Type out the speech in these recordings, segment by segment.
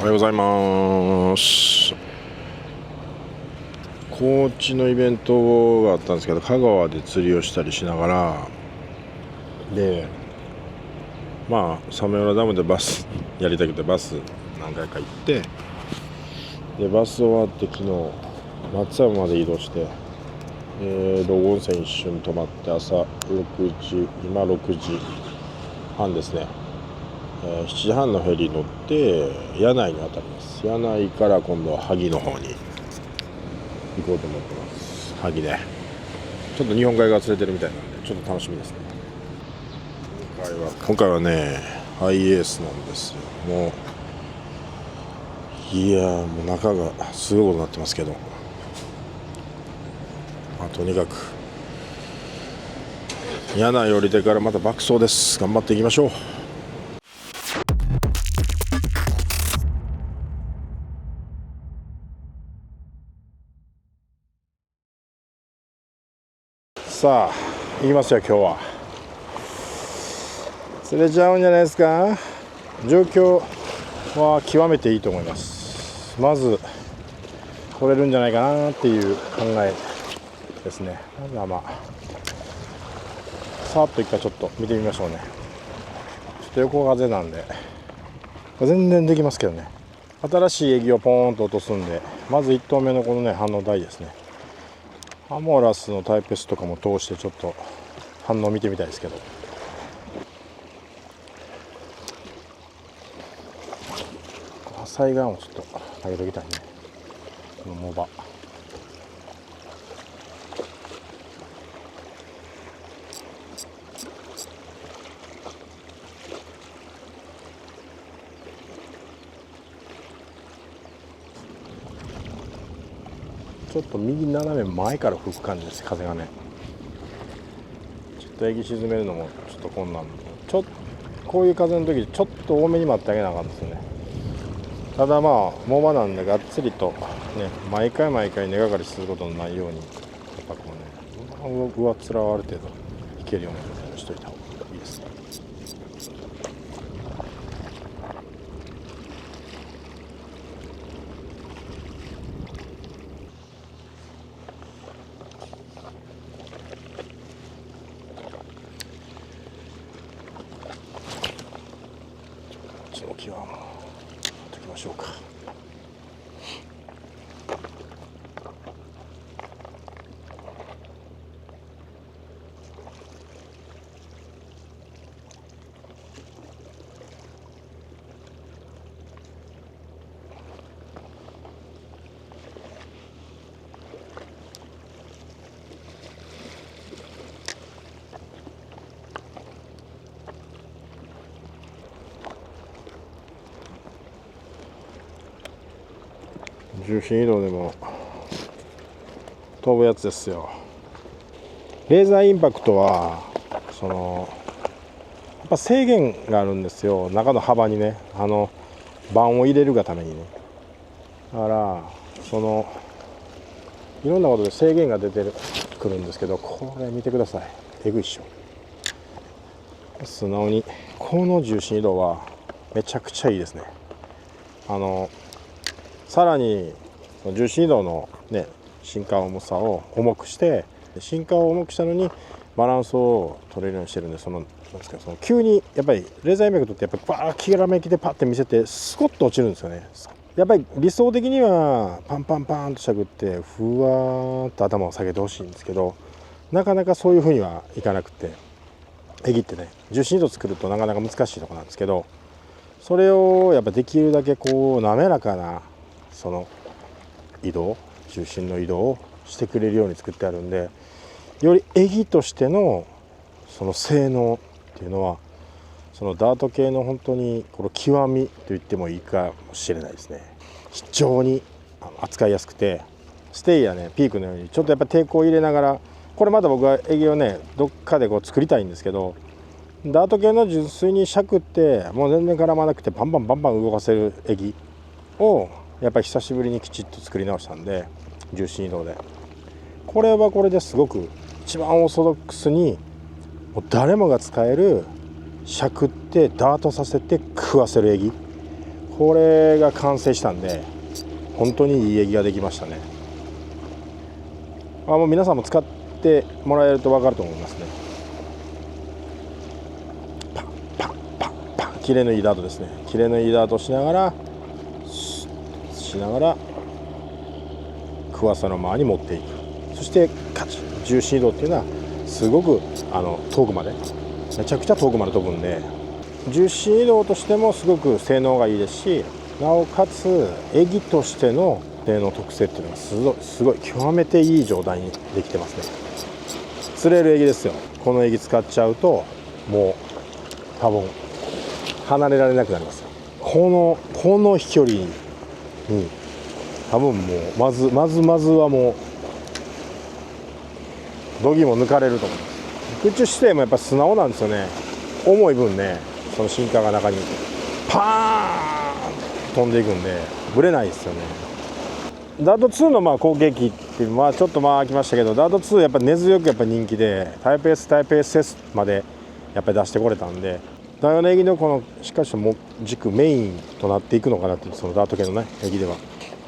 おはようございます。高知のイベントがあったんですけど、香川で釣りをしたりしながらで、早明浦ダムでバスやりたくてバス何回か行って、でバス終わって昨日松山まで移動して、道後温泉一瞬泊まって朝6時今6時半ですね、7時半のフェリー乗って柳井に渡ります。柳井から今度は萩の方に行こうと思ってます。萩でちょっと日本海側釣れてるみたいなんでちょっと楽しみですね。今回はねハイエースなんですよ。もう中がすごいことになってますけど、とにかく柳井降りてからまた爆走です。頑張っていきましょう。さあ行きますよ。今日は釣れちゃうんじゃないですか。状況は極めていいと思います。まず取れるんじゃないかなっていう考えですね。さーっと一回ちょっと見てみましょうね。ちょっと横風なんで全然できますけどね。新しいエギをポーンと落とすんで、まず1投目のこのね反応台ですね。アモラスのタイペスとかも通してちょっと反応見てみたいですけど、浅い側もちょっと上げときたいね。このモバちょっと右斜め前から吹く感じです。風がね、ちょっとエギ沈めるのもちょっと困難。こういう風の時ちょっと多めに待ってあげなあかんですよね。ただモバなんでがっつりとね毎回根がかりすることのないように、やっぱこうね上っ面はある程度いけるような状態にしといた方がいいですね。気はもうときましょうか。重心移動でも飛ぶやつですよ。レーザーインパクトはやっぱ制限があるんですよ。中の幅にね盤を入れるがためにね。だからいろんなことで制限が出てくるんですけど、これ見てください。えぐいっしょ。素直にこの重心移動はめちゃくちゃいいですね。さらに重心移動のね進化重さを重くして、進化を重くしたのにバランスを取れるようにしてるんで、急にやっぱりレーザーインパクトってやっぱりバーッきらめきでパッて見せてスコッと落ちるんですよね。やっぱり理想的にはパンパンパンとしゃくってふわーっと頭を下げてほしいんですけど、なかなかそういう風にはいかなくて、えぎってね重心移動作るとなかなか難しいところなんですけど、それをやっぱできるだけ滑らかな重心の移動をしてくれるように作ってあるんで、よりエギとしての性能っていうのはダート系の本当にこの極みと言ってもいいかもしれないですね。非常に扱いやすくて、ステイやねピークのようにちょっとやっぱ抵抗を入れながら、これまた僕はエギをねどっかで作りたいんですけど、ダート系の純粋にしゃくってもう全然絡まなくてバンバン動かせるエギをやっぱり久しぶりにきちっと作り直したんで、重心移動でこれはこれですごく一番オーソドックスにもう誰もが使えるしゃくってダートさせて食わせるエギ、これが完成したんで本当にいいエギができましたね。もう皆さんも使ってもらえると分かると思いますね。パンパンパンパン、キレのいいダートですね。キレのいいダートしながらクワサの周りに持っていく。そしてカチッ、重心移動っていうのはすごく遠くまで、めちゃくちゃ遠くまで飛ぶんで、重心移動としてもすごく性能がいいですし、なおかつエギとしての性能特性っていうのがすごい極めていい状態にできてますね。釣れるエギですよ。このエギ使っちゃうともう多分離れられなくなりますよ。この飛距離に多分もうまずはもう度肝抜かれると思います。空中姿勢もやっぱ素直なんですよね。重い分ね、そのシンカーが中にパーンと飛んでいくんでぶれないですよね。ダート2の後継機っていうのはちょっと飽きましたけど、ダート2やっぱ根強くやっぱ人気で、タイプ S までやっぱり出してこれたんで、ダイヤのエギのこのしっかりした軸メインとなっていくのかなっていう、そのダート系のねエギでは、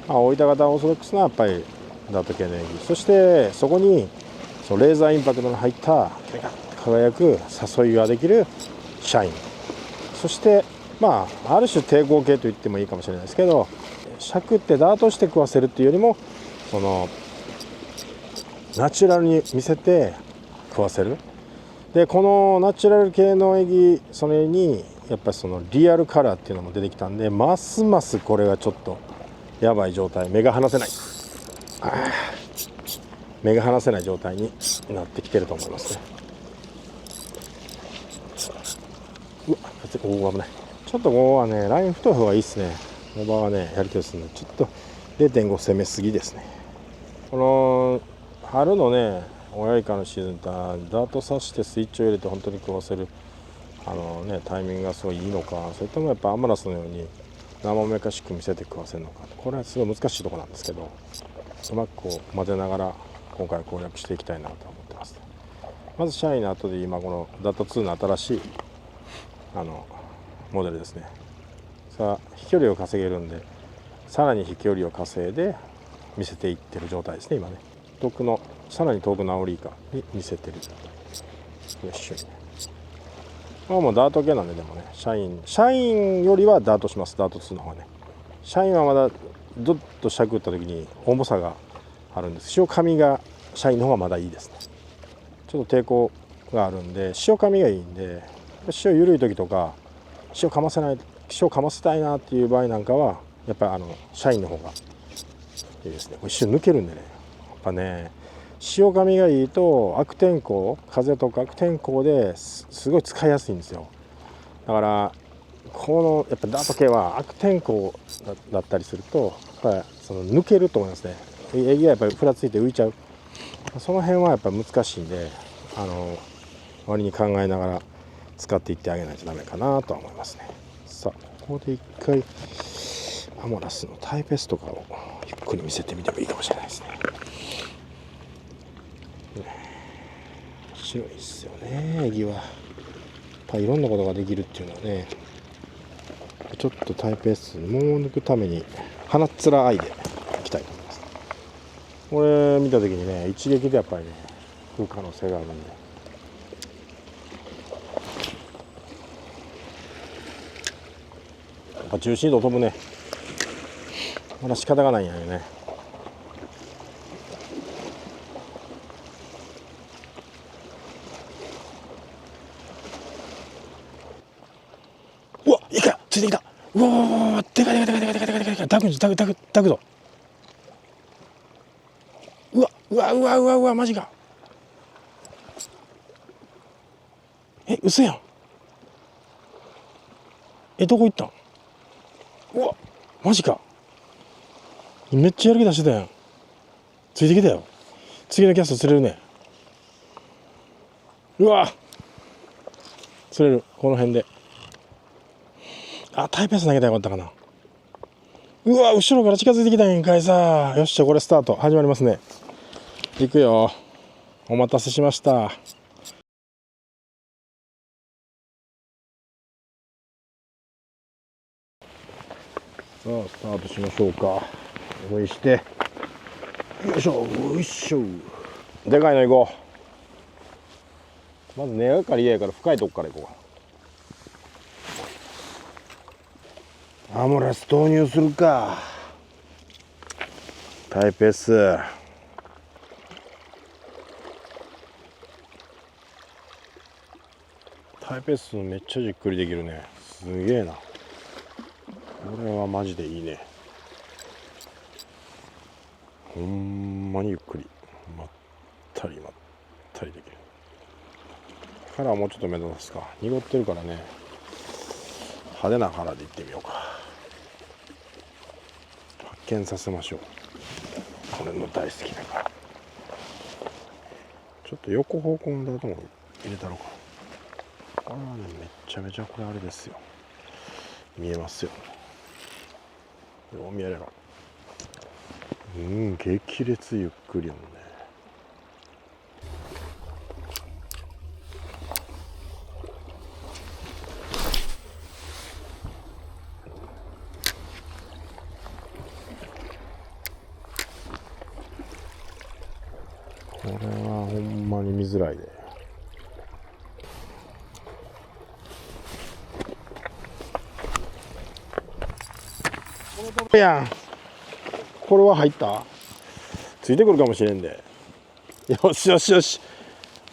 大分型オーソドックスなやっぱりダート系のエギ、そしてそこにそのレーザーインパクトの入った輝く誘いができるシャイン、そしてある種抵抗系と言ってもいいかもしれないですけど、尺ってダートして食わせるっていうよりもそのナチュラルに見せて食わせる。でこのナチュラル系のエギ、それにやっぱりそのリアルカラーっていうのも出てきたんで、ますますこれはちょっとやばい状態、目が離せない状態になってきてると思いますね。危ない。ちょっとここはねライン太い方がいいですね。オーバーはねやり手ですね。ちょっと 0.5 攻めすぎですね。この春のね親イカのシーズンってダート刺してスイッチを入れて本当に食わせるタイミングがすごいいいのか、それともやっぱアマラスのように生めかしく見せて食わせるのか、これはすごい難しいところなんですけど、うまくこう混ぜながら今回攻略していきたいなと思ってます。まずシャイの後で今このダート2の新しいモデルですね。さあ飛距離を稼げるんで、さらに飛距離を稼いで見せていってる状態ですね今ね。さらに遠くのアオリイカに見せてる一緒に。もうダート系なんで、でもねシャインよりはダートします。ダート2の方はね。シャインはまだドッと尺打った時に重さがあるんです。潮紙がシャインの方がまだいいですね。ちょっと抵抗があるんで潮紙がいいんで、潮緩い時とか潮かませたいなっていう場合なんかはやっぱりシャインの方がいいですね。これ一瞬抜けるんでね、やっぱね潮紙がいいと悪天候、風とか悪天候ですごい使いやすいんですよ。だからこのやっぱダート系は悪天候だったりするとやっぱりその抜けると思いますね。エギがやっぱりふらついて浮いちゃう、その辺はやっぱり難しいんで割に考えながら使っていってあげないとダメかなとは思いますね。さあここで一回アモラスのタイペスとかをゆっくり見せてみてもいいかもしれないですね。面白いですよねエギは。やっぱいろんなことができるっていうのはね、ちょっとタイペスもう抜くために鼻っ面アイでいきたいと思います。これ見た時にね一撃でやっぱりね食う可能性があるんで、やっぱ重心度飛ぶね。まだ仕方がないんやよね。うわいいかついてきた。うわでかいダクぞ。うわマジか。嘘やん。どこ行ったん。うわマジか。めっちゃやる気出してたやん。ついてきたよ。次のキャスト釣れるね。うわ釣れる。この辺でタイペース投げたらよかったかな。うわ後ろから近づいてきたんやんかいさ。よっしゃこれスタート始まりますね。行くよ。お待たせしました。さあスタートしましょうか。おいして、よいしょよいしょ。でかいのいこう。まず根がかり嫌やから深いとこからいこう。アモラス投入するか。タイペース。タイペースめっちゃじっくりできるね。すげえな。これはマジでいいね。ほんまにゆっくりまったりまったりできる。カラーもうちょっと目指すか。濁ってるからね、派手なカラーでいってみようか。発見させましょう。これの大好きなカラー。ちょっと横方向のダートも入れたろうか。これはね、めちゃめちゃこれあれですよ。見えますよ。よう見えれば。激烈ゆっくりやもんね。これはほんまに見づらいで。やん、これは入った？ついてくるかもしれんで。よしよしよし、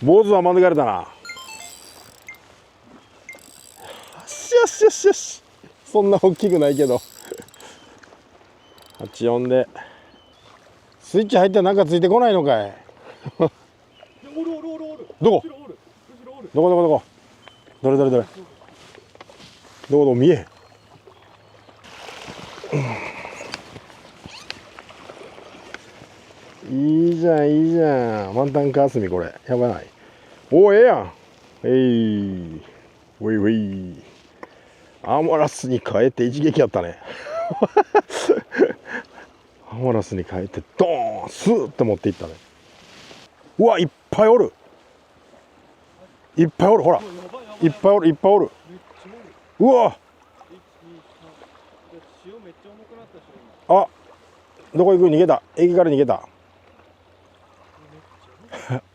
坊主は免れたな。よしよしよしよし、そんな大きくないけど84でスイッチ入ったらなんかついてこないのかいどこどこどこどこ、どれどれどれ、どこどこ見え。いいじゃんいいじゃん、満タンカースミ、これやばない？おお、ええやん。ウェイウェイ、アーモラスに変えて一撃やったねアーモラスに変えてドーンスーッと持っていったね。うわ、いっぱいおる、いっぱいおる、ほらいっぱいおるいっぱいおる。うわ、あ、どこ行く？逃げた、駅から逃げた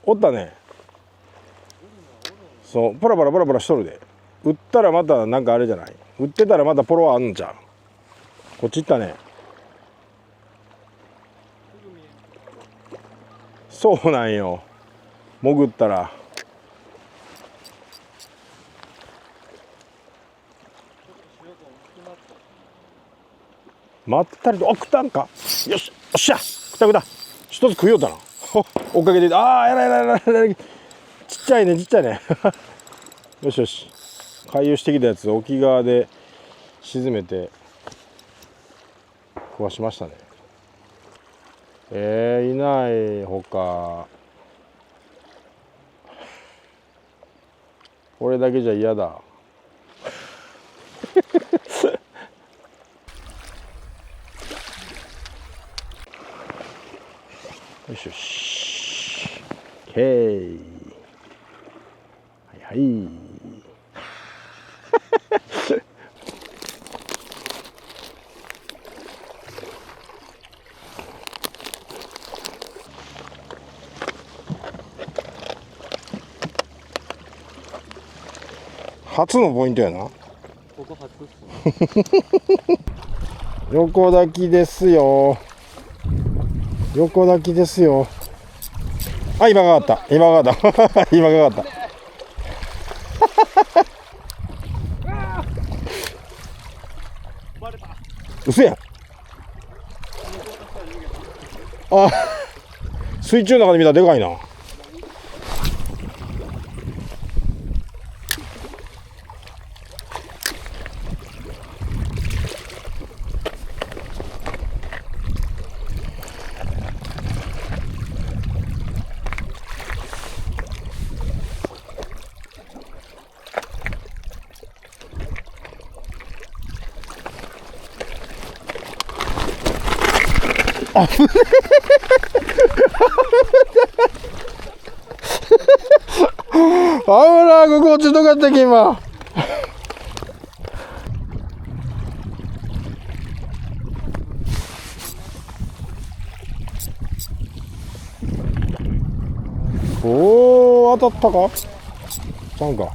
おったね。そう、パラパラパラパラしとるで。売ったらまたなんかあれじゃない、売ってたらまたポロあんんちゃう。こっち行ったね。そうなんよ、潜ったら。まったりと、あ、来たんか。よし、よっしゃ、来た来た、一つ食いよったな追っかけて、ああ、やらやらやらやら、ちっちゃいねちっちゃいねよしよし、回遊してきたやつ沖側で沈めて食わしましたね。いないほか。これだけじゃ嫌だよしよし、へい、はいはい初のポイントやな。ここ初っすね横抱きですよ、横抱きですよ。あ、今がかった今がかった今がかったうせやん。あ、水中の中で見たらでかいな。あ危ねえ危ない、ここ落ちとかったっけ今当たったかちゃうんか。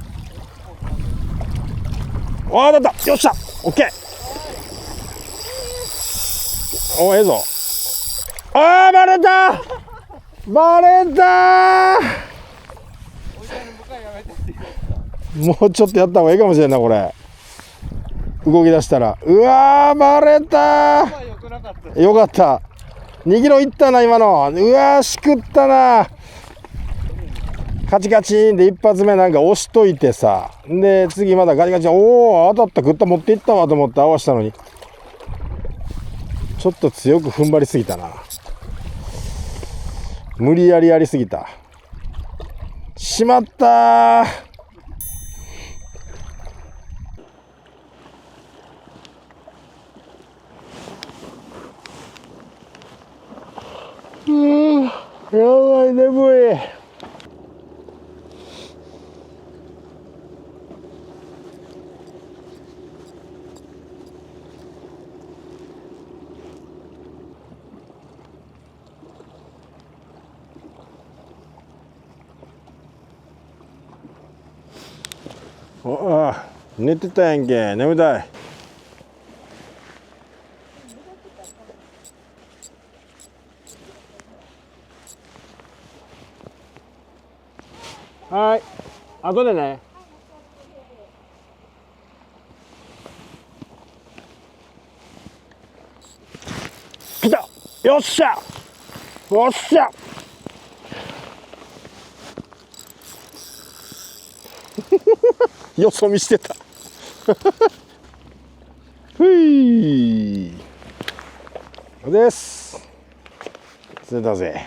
当たった。よっしゃオッケー。お、ええぞ。バレたバレたもうちょっとやった方がいいかもしれんなこれ。動き出したら。うわーバレたよかった。2キロいったな今の。うわーしくったな。カチカチンで一発目なんか押しといてさ、で次まだガチガチン、おお当たった、食った、持っていったわと思って合わしたのに、ちょっと強く踏ん張りすぎたな。無理やりやりすぎた。しまったー。やばい、眠い。ああ、寝てたやんけ。眠たい。はい、後でね。来た。よっしゃよっしゃよそ見してたふいです釣れたぜ。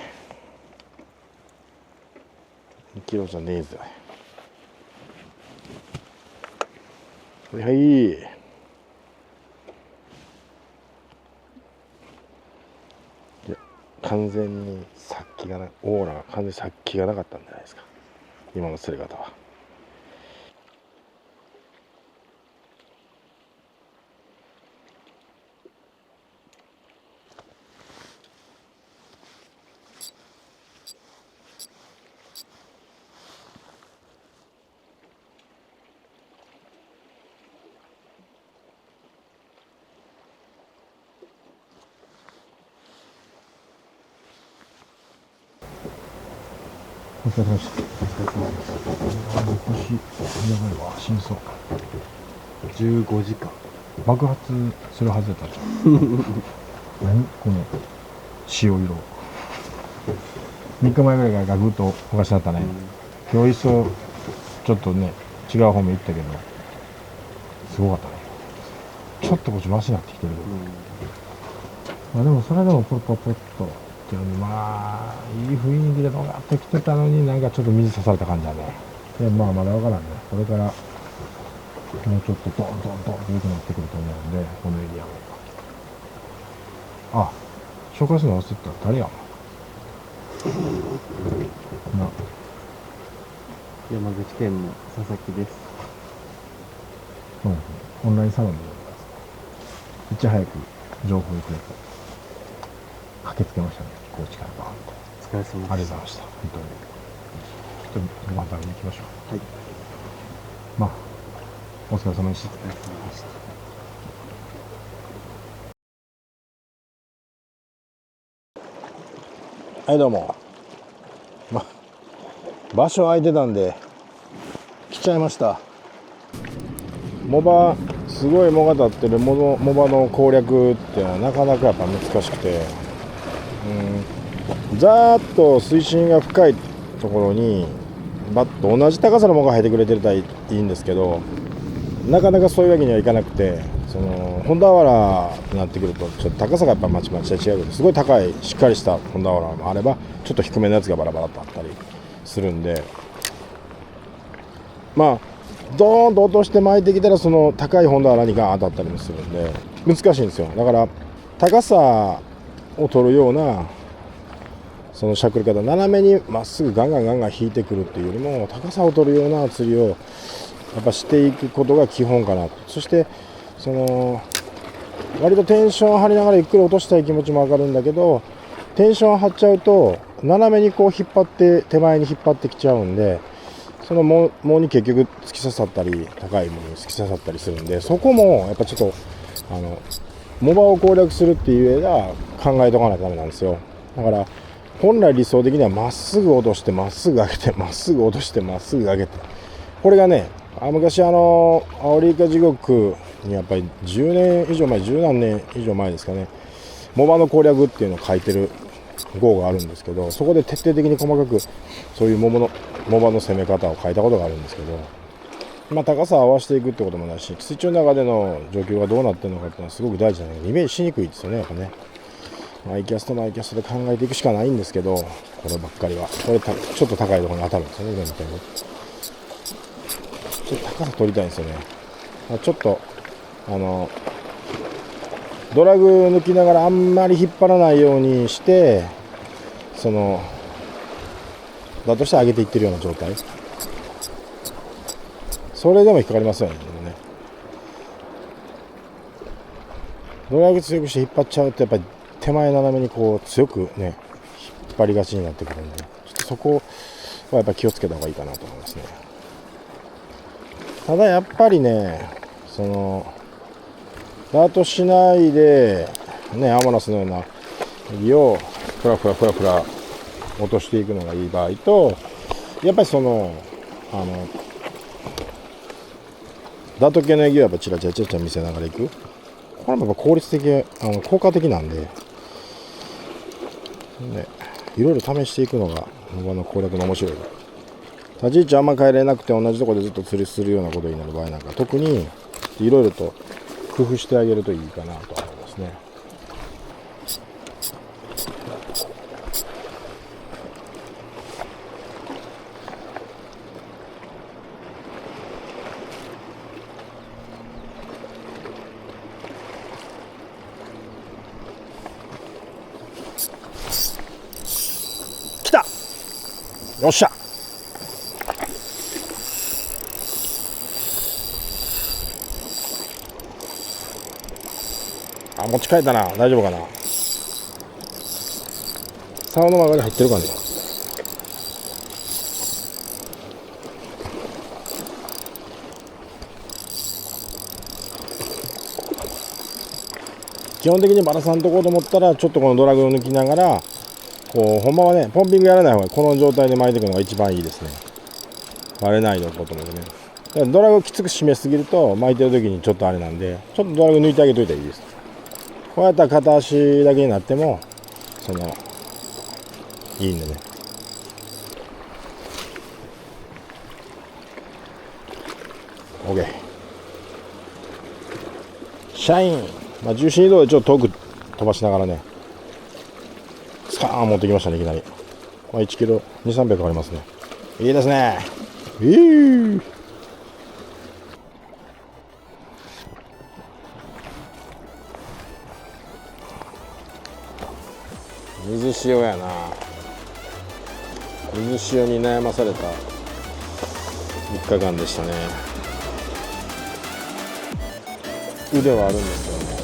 2キロじゃねえぜ。はいはい。いや完全に殺気がな、オーラが完全に殺気がなかったんじゃないですか今の釣れ方は。お疲れ様でした。お疲れ様でした。腰やばいわ、死にそう。15時間爆発するはずだったじゃん何この塩色。3日前ぐらいからガクッとおかしなったね、今日一層ちょっとね違う方面行ったけどすごかったね。ちょっとこっちマシになってきてるけど、まあでもそれでもポロポロポロっとっていうのに、まあいい雰囲気でドガッと来てたのに、なんかちょっと水刺された感じだね。でまあまだ分からんね。これからもうちょっとドンドンドンって良くなってくると思うんで、このエリアも。あ、紹介するの忘れてた。誰やな。山口県の佐々木です。オンラインサロンでいち早く情報をくれて駆けつけましたね。高知からバーンと。お疲れ様です。ありがとうございました。本当に。ちょっとご飯食べに行きましょう。はい。まあお疲れ様でした。お疲れ様でした。はいどうも。場所空いてたんで来ちゃいました。モバ、すごい藻が立ってるモバの攻略っていうのはなかなかやっぱ難しくて、ざーっと水深が深いところにバッと同じ高さの藻が生えてくれてたらいいんですけど、なかなかそういうわけにはいかなくて、その本田原になってくるとちょっと高さがやっぱまちまちで違うけど、すごい高いしっかりした本田原もあれば、ちょっと低めのやつがバラバラとあったりするんで、まあドーンと落として巻いてきたらその高い本田原にガーン当たったりもするんで難しいんですよ。だから高さを取るようなそのしゃくり方、斜めにまっすぐガンガンガンガン引いてくるっていうよりも、高さを取るような釣りをやっぱしていくことが基本かなと。そしてその割とテンションを張りながらゆっくり落としたい気持ちもわかるんだけど、テンションを張っちゃうと斜めにこう引っ張って手前に引っ張ってきちゃうんで、その藻に結局突き刺さったり高いものに突き刺さったりするんで、そこもやっぱちょっと藻場を攻略するっていう上では考えとかないとダメなんですよ。だから本来理想的にはまっすぐ落としてまっすぐ上げてまっすぐ落としてまっすぐ上げて、これがね昔アオリイカ地獄にやっぱり10年以上前、十何年以上前ですかね、藻場の攻略っていうのを書いてる号があるんですけど、そこで徹底的に細かくそういう藻場の攻め方を書いたことがあるんですけど、高さを合わせていくってこともないし、水中の中での状況がどうなってるのかっていうのはすごく大事なのでイメージしにくいですよね、やっぱね。マイキャストで考えていくしかないんですけど、こればっかりはこれちょっと高いところに当たるんですよね、今みたいにちょっと高さ取りたいんですよね。ちょっとドラグ抜きながらあんまり引っ張らないようにして、だとして上げていってるような状態、それでも引っかかりますよね。ドラグ強くして引っ張っちゃうとやっぱり手前斜めにこう強くね引っ張りがちになってくるんで、ちょっとそこはやっぱり気をつけた方がいいかなと思いますね。ただやっぱりねダートしないでねアマラスのようなエギをフラフラ落としていくのがいい場合と、やっぱりダート系のエギをやっぱチラチラ見せながらいく、これもやっぱ効率的効果的なんで、ね、いろいろ試していくのが僕の攻略の面白い。立ち位置あんま変えれなくて同じところでずっと釣りするようなことになる場合なんか特にいろいろと工夫してあげるといいかなと思いますね。来た、よっしゃ、持ち帰ったな、大丈夫かな。竿の曲がり入ってるかね。基本的にバラさんとこうと思ったらちょっとこのドラグを抜きながらこうほんまはねポンピングやらない方がこの状態で巻いていくのが一番いいですね。バレないのこともね。ドラグをきつく締めすぎると巻いてる時にちょっとあれなんで、ちょっとドラグ抜いてあげといたらいいです。こうやったら片足だけになってもいいんでね。OK、 シャイン、重心移動でちょっと遠く飛ばしながらねスカーン持ってきましたね。いきなり1キロ2、300かかりますね。いいですね。水潮やな。水潮に悩まされた3日間でしたね。腕はあるんですけどね、